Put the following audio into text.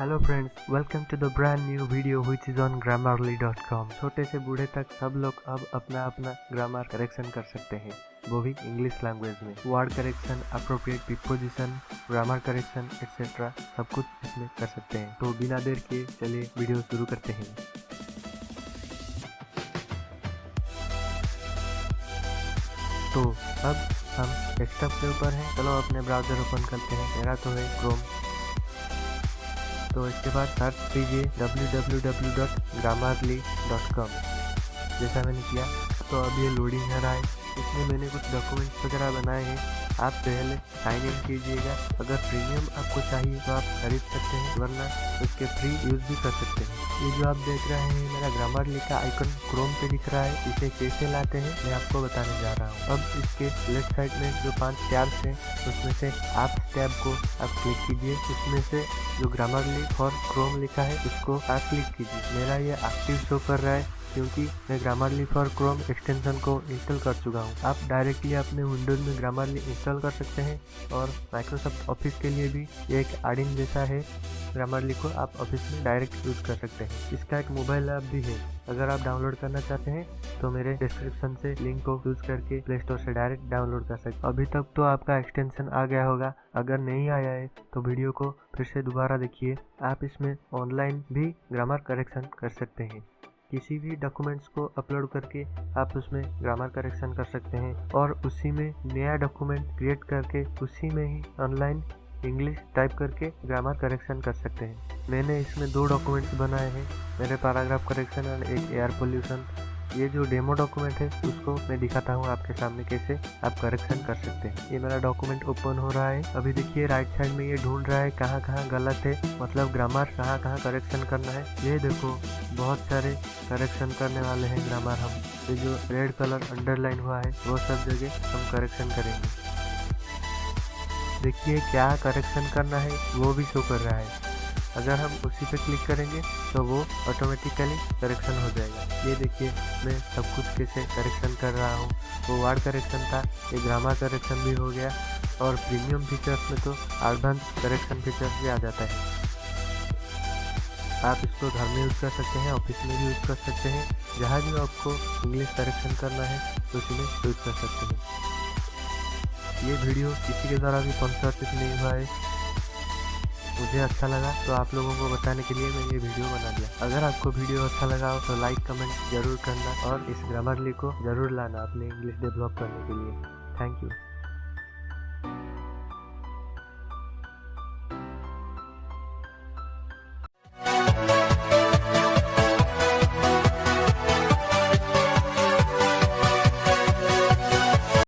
Hello friends, welcome to the brand new video which is on grammarly.com। छोटे से बूढ़े तक सब लोग अब अपना अपना ग्रामर करेक्शन कर सकते हैं, वो भी इंग्लिश लैंग्वेज में। Word correction, appropriate preposition, grammar correction etcetera सब कुछ इसमें कर सकते हैं। तो बिना देर के चलिए वीडियो शुरू करते हैं। तो अब हम डेस्कटॉप के ऊपर हैं। चलो अपने ब्राउजर ओपन करते हैं। मेरा तो है क्रोम। तो इसके बाद सर्च कीजिए www.grammarly.com। जैसा मैंने किया तो अब ये लोडिंग हो रहा है। इसमें मैंने कुछ डॉक्यूमेंट्स वगैरह बनाए हैं। आप पहले साइन इन कीजिएगा। अगर प्रीमियम आपको चाहिए तो आप खरीद सकते हैं, वरना इसके फ्री यूज़ भी कर सकते हैं। ये जो आप देख रहे हैं मेरा ग्रामरली का आइकन क्रोम पे दिख रहा है। इसे कैसे लाते हैं मैं आपको बताने जा रहा हूँ। अब इसके लेफ्ट साइड में जो 5 टैब्स हैं उसमें से आप टैब को आप क्लिक कीजिए। उसमें से जो ग्रामरली फॉर क्रोम लिखा है उसको आप क्लिक कीजिए। मेरा ये एक्टिव शो कर रहा है क्योंकि मैं ग्रामरली फॉर क्रोम एक्सटेंशन को इंस्टॉल कर चुका हूँ। आप डायरेक्टली अपने विंडोज में ग्रामरली इंस्टॉल कर सकते हैं और माइक्रोसॉफ्ट ऑफिस के लिए भी एक एडिन जैसा है। ग्रामरली को आप ऑफिस में डायरेक्ट यूज़ कर सकते हैं। इसका एक मोबाइल ऐप भी है। अगर आप डाउनलोड करना चाहते हैं तो मेरे डिस्क्रिप्शन से लिंक को यूज़ करके प्ले स्टोर से डायरेक्ट डाउनलोड कर सकते हैं। अभी तक तो आपका एक्सटेंशन आ गया होगा। अगर नहीं आया है तो वीडियो को फिर से दोबारा देखिए। आप इसमें ऑनलाइन भी ग्रामर करेक्शन कर सकते हैं। किसी भी डॉक्यूमेंट्स को अपलोड करके आप उसमें ग्रामर करेक्शन कर सकते हैं और उसी में नया डॉक्यूमेंट क्रिएट करके उसी में ही ऑनलाइन इंग्लिश टाइप करके ग्रामर करेक्शन कर सकते हैं। मैंने इसमें 2 डॉक्यूमेंट्स बनाए हैं, मेरे पैराग्राफ करेक्शन और एक एयर पोल्यूशन। ये जो डेमो डॉक्यूमेंट है उसको मैं दिखाता हूँ आपके सामने कैसे आप करेक्शन कर सकते हैं। ये मेरा डॉक्यूमेंट ओपन हो रहा है। अभी देखिए राइट साइड में ये ढूंढ रहा है कहाँ कहाँ गलत है, मतलब ग्रामर कहाँ कहाँ करेक्शन करना है। ये देखो बहुत सारे करेक्शन करने वाले हैं ग्रामर हम। ये जो रेड कलर अंडरलाइन हुआ है वो सब जगह हम करेक्शन करेंगे। देखिए क्या करेक्शन करना है वो भी शो कर रहा है। अगर हम उसी पे क्लिक करेंगे तो वो ऑटोमेटिकली करेक्शन हो जाएगा। ये देखिए मैं सब कुछ कैसे करेक्शन कर रहा हूँ। वो वर्ड करेक्शन था, ये ग्रामर करेक्शन भी हो गया और प्रीमियम फीचर्स में तो एडवांस करेक्शन फीचर्स भी आ जाता है। आप इसको घर में यूज़ कर सकते हैं, ऑफिस में भी यूज़ कर सकते हैं। जहाँ भी आपको इंग्लिश करेक्शन करना है तो उसी में यूज़ कर सकते हैं। ये वीडियो किसी के द्वारा भी स्पॉन्सरशिप नहीं हुआ है। मुझे अच्छा लगा तो आप लोगों को बताने के लिए मैं ये वीडियो बना दिया। अगर आपको वीडियो अच्छा लगा हो तो लाइक कमेंट जरूर करना और इस ग्रामरली को जरूर लाना अपने इंग्लिश डेवलप करने के लिए। Thank you.